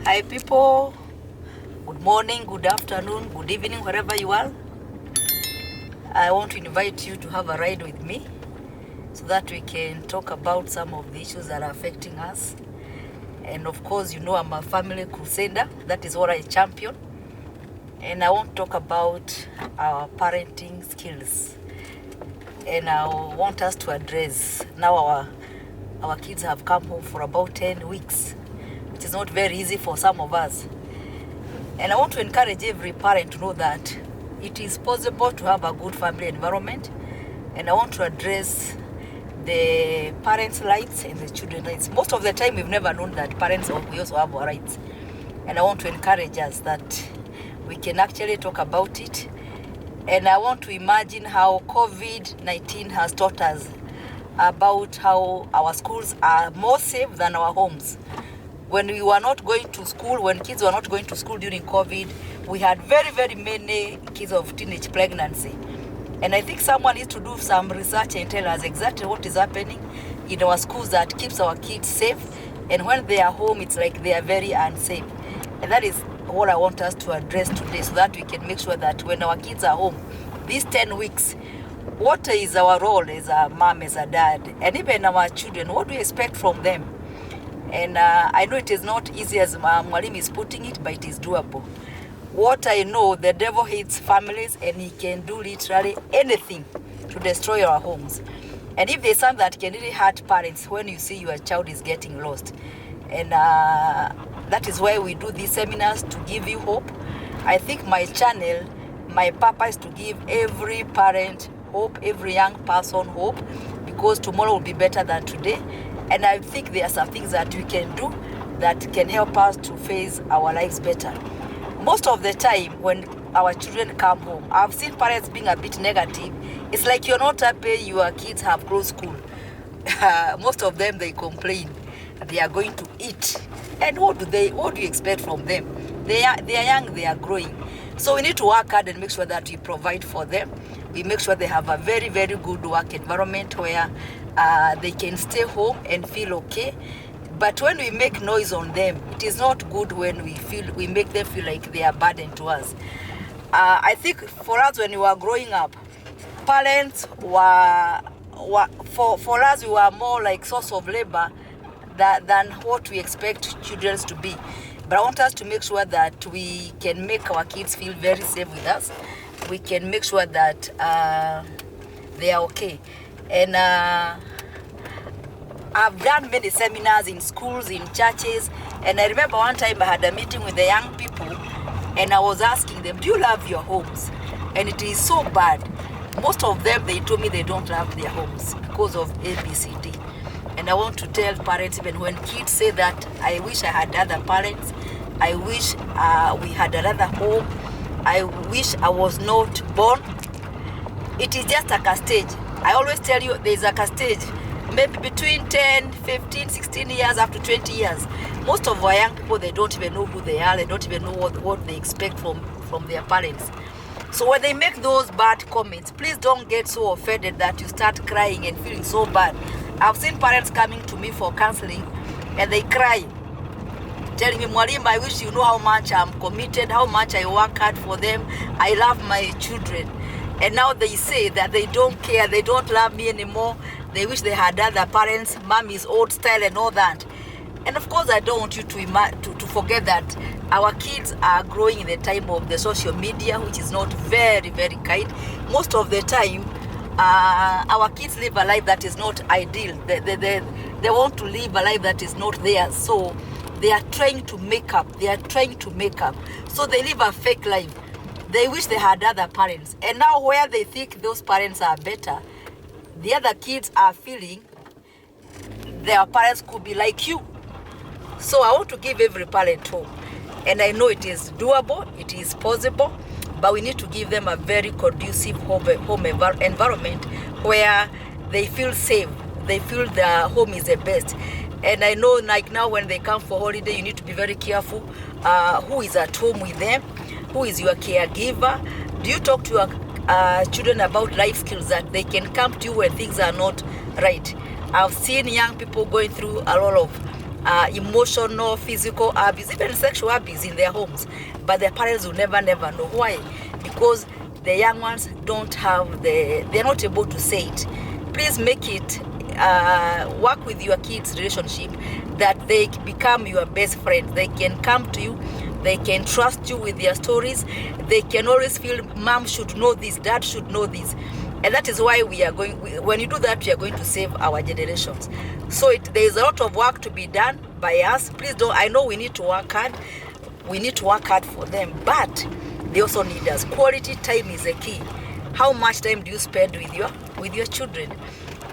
Hi people, good morning, good afternoon, good evening, wherever you are. I want to invite you to have a ride with me so that we can talk about some of the issues that are affecting us. And of course, you know I'm a family crusader. That is what I champion. And I want to talk about our parenting skills. And I want us to address, now our kids have come home for about 10 weeks, which is not very easy for some of us. And I want to encourage every parent to know that it is possible to have a good family environment. And I want to address the parents' rights and the children's rights. Most of the time, we've never known that parents we also have our rights. And I want to encourage us that we can actually talk about it. And I want to imagine how COVID-19 has taught us about how our schools are more safe than our homes. When we were not going to school, when kids were not going to school during COVID, we had very, very many kids of teenage pregnancy. And I think someone needs to do some research and tell us exactly what is happening in our schools that keeps our kids safe. And when they are home, it's like they are very unsafe. And that is what I want us to address today so that we can make sure that when our kids are home, these 10 weeks, what is our role as a mom, as a dad, and even our children, what do we expect from them? And I know it is not easy as Mwalimu is putting it, but it is doable. What I know, the devil hates families and he can do literally anything to destroy our homes. And if there's something that can really hurt parents, when you see your child is getting lost. And that is why we do these seminars, to give you hope. I think my channel, my purpose is to give every parent hope, every young person hope, because tomorrow will be better than today. And I think there are some things that we can do that can help us to face our lives better. Most of the time when our children come home, I've seen parents being a bit negative. It's like you're not happy your kids have closed school. Most of them, they complain they are going to eat. And what do you expect from them? They are young, they are growing. So we need to work hard and make sure that we provide for them. We make sure they have a very, very good work environment where they can stay home and feel okay. But when we make noise on them, it is not good when we make them feel like they are burden to us. I think for us, when we were growing up, parents were for us, we were more like source of labor than what we expect children to be. But I want us to make sure that we can make our kids feel very safe with us. We can make sure that they are okay. And I've done many seminars in schools, in churches, and I remember one time I had a meeting with the young people, and I was asking them, do you love your homes? And it is so bad. Most of them, they told me they don't love their homes because of ABCD. And I want to tell parents, even when kids say that, I wish I had other parents, I wish we had another home, I wish I was not born. It is just like a stage. I always tell you there's like a stage, maybe between 10, 15, 16 years up to 20 years. Most of our young people, they don't even know who they are, they don't even know what they expect from their parents. So when they make those bad comments, please don't get so offended that you start crying and feeling so bad. I've seen parents coming to me for counseling and they cry, telling me, Mwalimu, I wish you know how much I'm committed, how much I work hard for them. I love my children. And now they say that they don't care, they don't love me anymore. They wish they had other parents, mommy's old style and all that. And of course, I don't want you to forget that our kids are growing in the time of the social media, which is not very, very kind. Most of the time, our kids live a life that is not ideal. They want to live a life that is not theirs. So they are trying to make up. So they live a fake life. They wish they had other parents. And now where they think those parents are better, the other kids are feeling their parents could be like you. So I want to give every parent hope. And I know it is doable, it is possible, but we need to give them a very conducive home environment where they feel safe. They feel their home is the best. And I know like now when they come for holiday, you need to be very careful who is at home with them, who is your caregiver. Do you talk to your children about life skills that they can come to you when things are not right? I've seen young people going through a lot of emotional, physical abuse, even sexual abuse in their homes. But their parents will never know. Why? Because the young ones don't have they're not able to say it. Please make it work with your kids' relationship that they become your best friend. They can come to you, they can trust you with their stories. They can always feel mom should know this, dad should know this. And that is why we are going, when you do that, we are going to save our generations. So there is a lot of work to be done by us. Please don't, I know we need to work hard. We need to work hard for them, but they also need us. Quality time is a key. How much time do you spend with your children?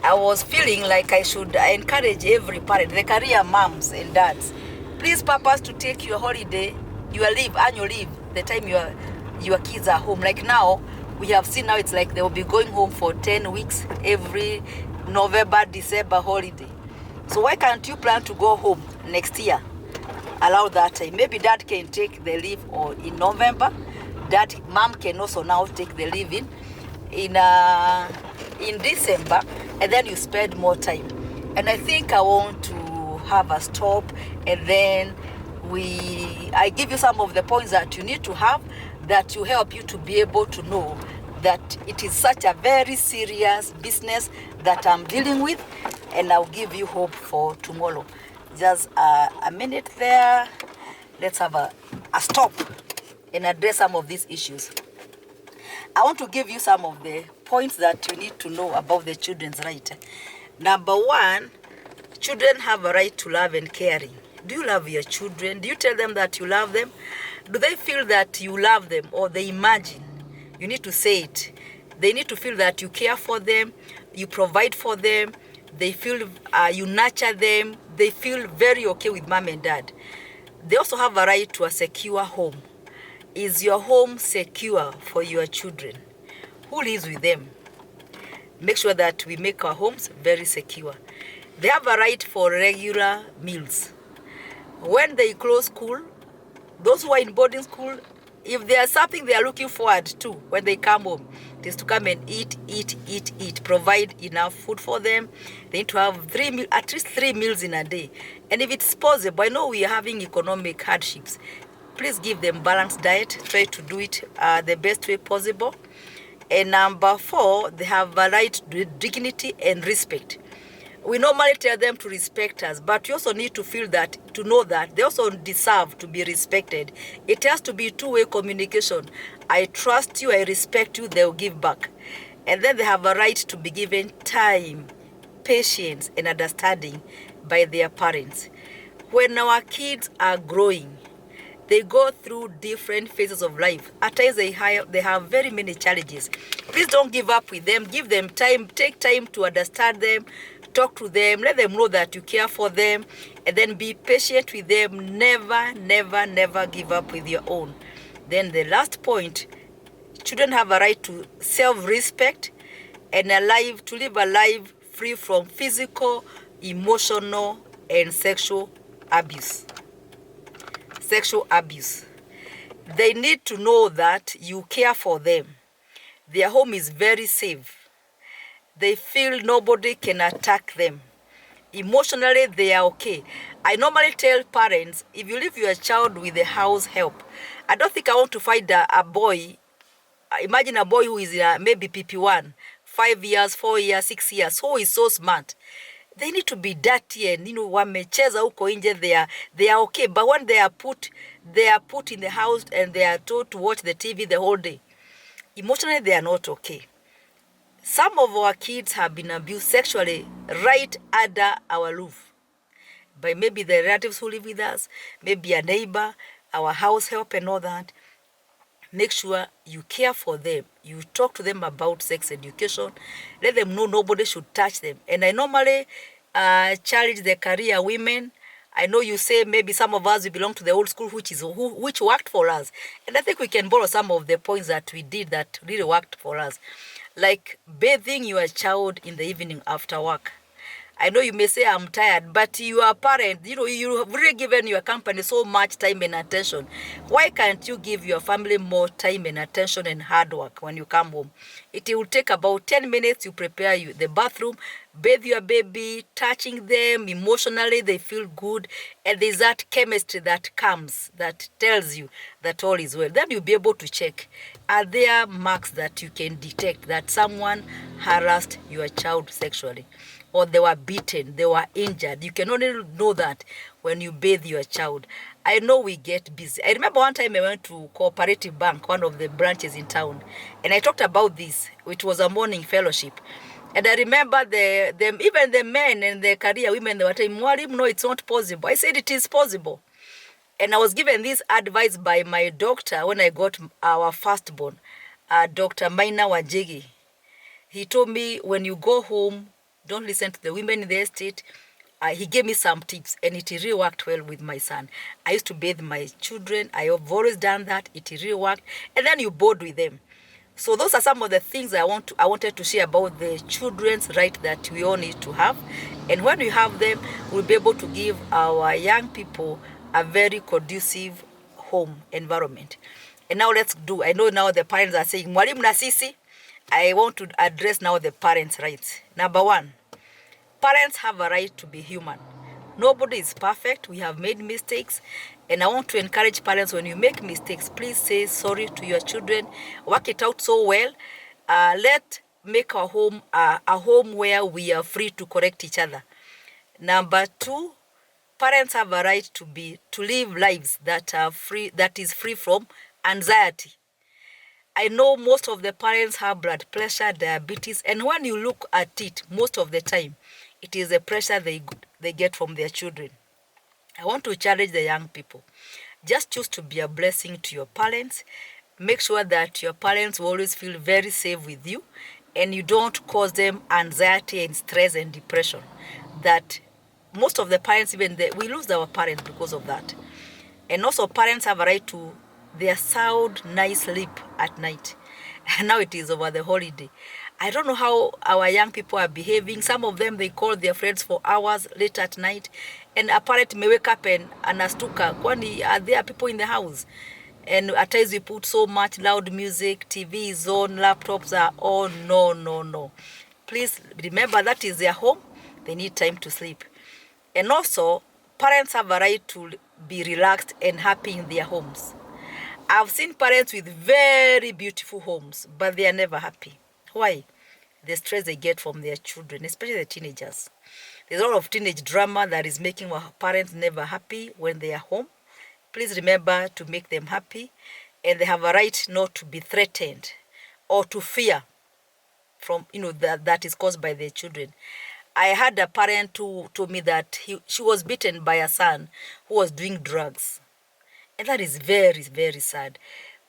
I was feeling like I encourage every parent, the career moms and dads, please purpose to take your holiday, your leave, annual leave, the time your kids are home. Like now, we have seen now it's like they will be going home for 10 weeks every November, December holiday. So why can't you plan to go home next year? Allow that time. Maybe dad can take the leave or in November. Mom can also now take the leave in December, and then you spend more time. And I think I want to have a stop, and then I give you some of the points that you need to have that will help you to be able to know that it is such a very serious business that I'm dealing with, and I'll give you hope for tomorrow. Just a minute there. Let's have a stop and address some of these issues. I want to give you some of the points that you need to know about the children's right. Number one, children have a right to love and caring. Do you love your children? Do you tell them that you love them? Do they feel that you love them, or they imagine? You need to say it. They need to feel that you care for them, you provide for them, they feel you nurture them, they feel very okay with mom and dad. They also have a right to a secure home. Is your home secure for your children? Who lives with them? Make sure that we make our homes very secure. They have a right for regular meals. When they close school, those who are in boarding school, if there's something they are looking forward to when they come home, it is to come and eat. Provide enough food for them. They need to have at least 3 meals in a day. And if it's possible, I know we are having economic hardships. Please give them balanced diet. Try to do it the best way possible. And number 4, they have a right to dignity and respect. We normally tell them to respect us, but you also need to know that they also deserve to be respected. It has to be two-way communication. I trust you, I respect you, they'll give back. And then they have a right to be given time, patience, and understanding by their parents. When our kids are growing, they go through different phases of life. At times they have very many challenges. Please don't give up with them. Give them time. Take time to understand them. Talk to them. Let them know that you care for them. And then be patient with them. Never give up with your own. Then the last point, children have a right to self-respect and to live a life free from physical, emotional, and sexual abuse. They need to know that you care for them. Their home is very safe. They feel nobody can attack them. Emotionally, they are okay. I normally tell parents, if you leave your child with a house help, I don't think I want to find a boy. Imagine a boy who is maybe PP1, 5 years, 4 years, 6 years, who is so smart. They need to be dirty and wamecheza huko nje, they are okay. But when they are put in the house and they are told to watch the TV the whole day, emotionally they are not okay. Some of our kids have been abused sexually right under our roof by maybe the relatives who live with us, maybe a neighbor, our house help and all that. Make sure you care for them. You talk to them about sex education. Let them know nobody should touch them. And I normally challenge the career women. I know you say maybe some of us, we belong to the old school, which worked for us. And I think we can borrow some of the points that we did that really worked for us. Like bathing your child in the evening after work. I know you may say I'm tired, but you are a parent. You know, you have really given your company so much time and attention. Why can't you give your family more time and attention and hard work when you come home? It will take about 10 minutes. You prepare the bathroom, bathe your baby, touching them emotionally, they feel good. And there's that chemistry that comes, that tells you that all is well. Then you'll be able to check, are there marks that you can detect that someone harassed your child sexually, or they were beaten, they were injured. You can only know that when you bathe your child. I know we get busy. I remember one time I went to Cooperative Bank, one of the branches in town, and I talked about this. It was a morning fellowship. And I remember even the men and the career women, they were telling me, no, it's not possible. I said it is possible. And I was given this advice by my doctor when I got our firstborn, Dr. Maina Wajigi. He told me, when you go home, don't listen to the women in the estate. He gave me some tips, and it really worked well with my son. I used to bathe my children. I have always done that. It really worked. And then you bond with them. So those are some of the things I wanted to share about the children's right that we all need to have. And when we have them, we'll be able to give our young people a very conducive home environment. And now I know now the parents are saying, Mwalimu na sisi. I want to address now the parents' rights. Number one, parents have a right to be human. Nobody is perfect. We have made mistakes. And I want to encourage parents, when you make mistakes, please say sorry to your children. Work it out so well. Let's make our home a home where we are free to correct each other. Number two, parents have a right to live lives that is free from anxiety. I know most of the parents have blood pressure, diabetes, and when you look at it, most of the time, it is the pressure they get from their children. I want to challenge the young people. Just choose to be a blessing to your parents. Make sure that your parents will always feel very safe with you, and you don't cause them anxiety and stress and depression. That most of the parents, we lose our parents because of that. And also, parents have a right to their sound, nice sleep at night. And now it is over the holiday. I don't know how our young people are behaving. Some of them, they call their friends for hours late at night. And a parent may wake up and anastuka. Kwani are there people in the house? And at times we put so much loud music, TV is on, laptops are on. No. Please remember that is their home. They need time to sleep. And also, parents have a right to be relaxed and happy in their homes. I've seen parents with very beautiful homes, but they are never happy. Why? The stress they get from their children, especially the teenagers. There's a lot of teenage drama that is making our parents never happy when they are home. Please remember to make them happy, and they have a right not to be threatened or to fear from, that is caused by their children. I had a parent who told me that she was beaten by a son who was doing drugs. And that is very, very sad.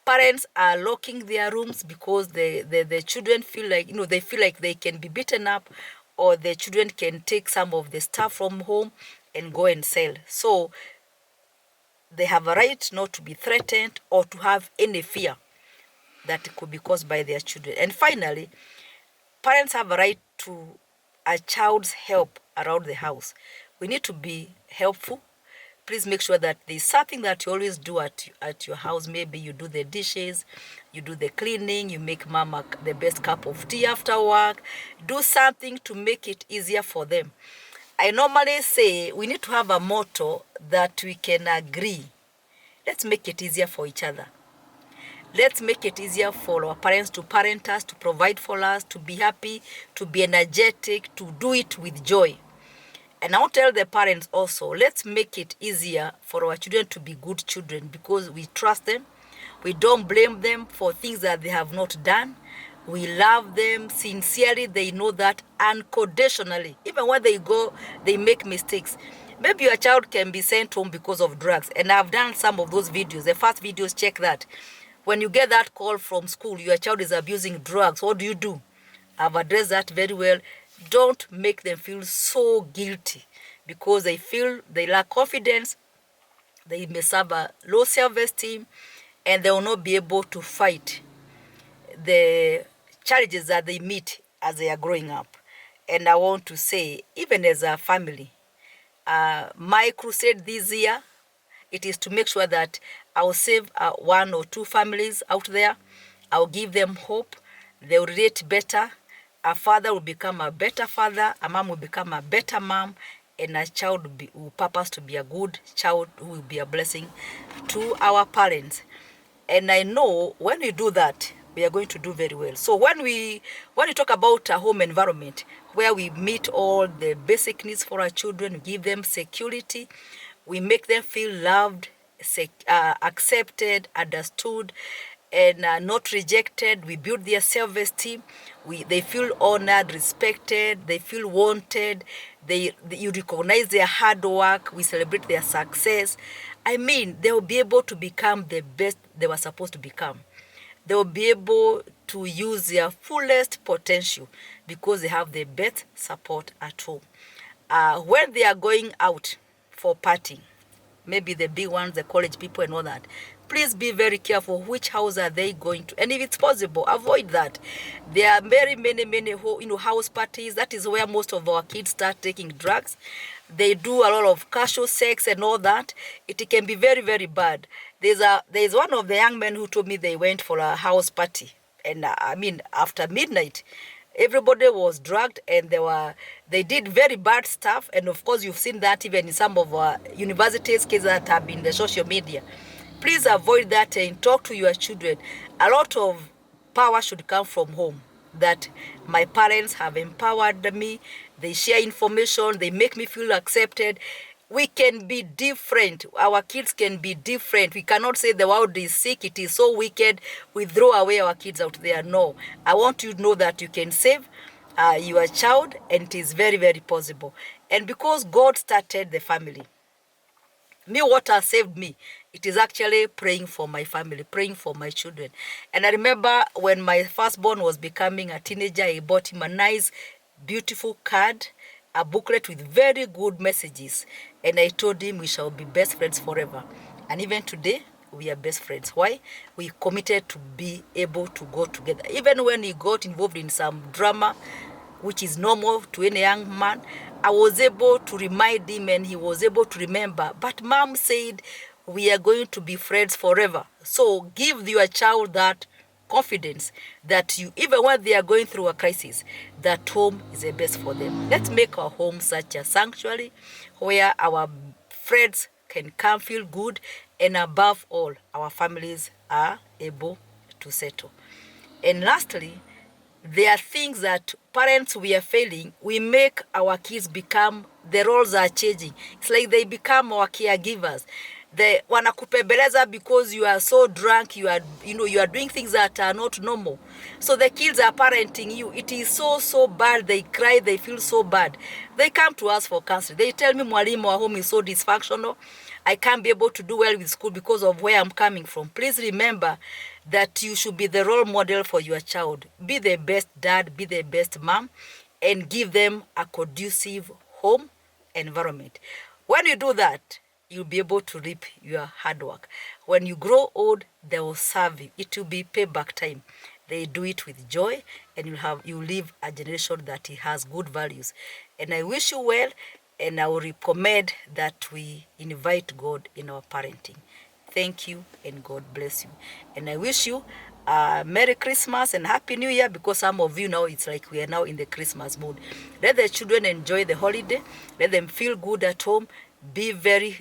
Parents are locking their rooms because the children feel like, they feel like they can be beaten up, or the children can take some of the stuff from home and go and sell. So they have a right not to be threatened or to have any fear that could be caused by their children. And finally, parents have a right to a child's help around the house. We need to be helpful. Please make sure that there's something that you always do at your house. Maybe you do the dishes, you do the cleaning, you make mama the best cup of tea after work. Do something to make it easier for them. I normally say we need to have a motto that we can agree. Let's make it easier for each other. Let's make it easier for our parents to parent us, to provide for us, to be happy, to be energetic, to do it with joy. And I'll tell the parents also, let's make it easier for our children to be good children, because we trust them. We don't blame them for things that they have not done. We love them sincerely. They know that unconditionally. Even when they go, they make mistakes. Maybe your child can be sent home because of drugs. And I've done some of those videos. The first videos, check that. When you get that call from school, your child is abusing drugs, what do? I've addressed that very well. Don't make them feel so guilty because they feel they lack confidence. They may have a low self-esteem, and they will not be able to fight the challenges that they meet as they are growing up. And I want to say, even as a family, my crusade this year, it is to make sure that I'll save 1 or 2 families out there. I'll give them hope. They will relate better. A father will become a better father. A mom will become a better mom. And a child will purpose to be a good child who will be a blessing to our parents. And I know when we do that, we are going to do very well. So when we talk about a home environment where we meet all the basic needs for our children, we give them security, we make them feel loved, accepted, understood, and not rejected. We build their self-esteem. They feel honored, respected. They feel wanted. You recognize their hard work. We celebrate their success. I mean, they will be able to become the best they were supposed to become. They will be able to use their fullest potential because they have the best support at home. When they are going out for partying, maybe the big ones, the college people and all that, please be very careful which house are they going to. And if it's possible, avoid that. There are very many house parties. That is where most of our kids start taking drugs. They do a lot of casual sex and all that. It can be very, very bad. There's one of the young men who told me they went for a house party. And I mean, after midnight, everybody was drugged and they did very bad stuff. And of course, you've seen that even in some of our universities cases that have been in the social media. Please avoid that and talk to your children. A lot of power should come from home. That my parents have empowered me. They share information. They make me feel accepted. We can be different. Our kids can be different. We cannot say the world is sick. It is so wicked. We throw away our kids out there. No. I want you to know that you can save your child, and it is very, very possible. And because God started the family, me, what has saved me, it is actually praying for my family, praying for my children. And I remember when my firstborn was becoming a teenager, I bought him a nice, beautiful card, a booklet with very good messages. And I told him we shall be best friends forever. And even today, we are best friends. Why? We committed to be able to go together. Even when he got involved in some drama, which is normal to any young man, I was able to remind him and he was able to remember. But mom said, we are going to be friends forever. So give your child that confidence that even when they are going through a crisis, that home is the best for them. Let's make our home such a sanctuary where our friends can come, feel good, and above all, our families are able to settle. And lastly, there are things that parents, we are failing. We make our kids become, the roles are changing. It's like they become our caregivers. They wanakupembeleza because you are so drunk, you are doing things that are not normal. So the kids are parenting you. It is so bad. They cry, they feel so bad. They come to us for counseling. They tell me, mwalimu, our home is so dysfunctional. I can't be able to do well with school because of where I'm coming from. Please remember that you should be the role model for your child. Be the best dad, be the best mom, and give them a conducive home environment. When you do that, you'll be able to reap your hard work. When you grow old, they will serve you. It will be payback time. They do it with joy, and you live a generation that has good values. And I wish you well, and I will recommend that we invite God in our parenting. Thank you, and God bless you. And I wish you Merry Christmas and Happy New Year, because some of you now, it's like we are now in the Christmas mood. Let the children enjoy the holiday. Let them feel good at home. Be very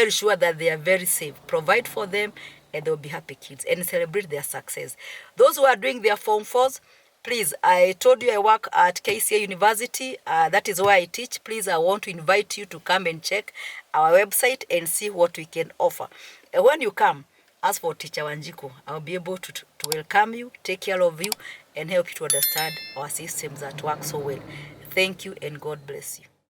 sure that they are very safe. Provide for them, and they'll be happy kids, and celebrate their success. Those who are doing their Form 4s, please, I told you I work at KCA University. That is where I teach. Please, I want to invite you to come and check our website and see what we can offer. And when you come, ask for Teacher Wanjiku. I'll be able to welcome you, take care of you, and help you to understand our systems that work so well. Thank you, and God bless you.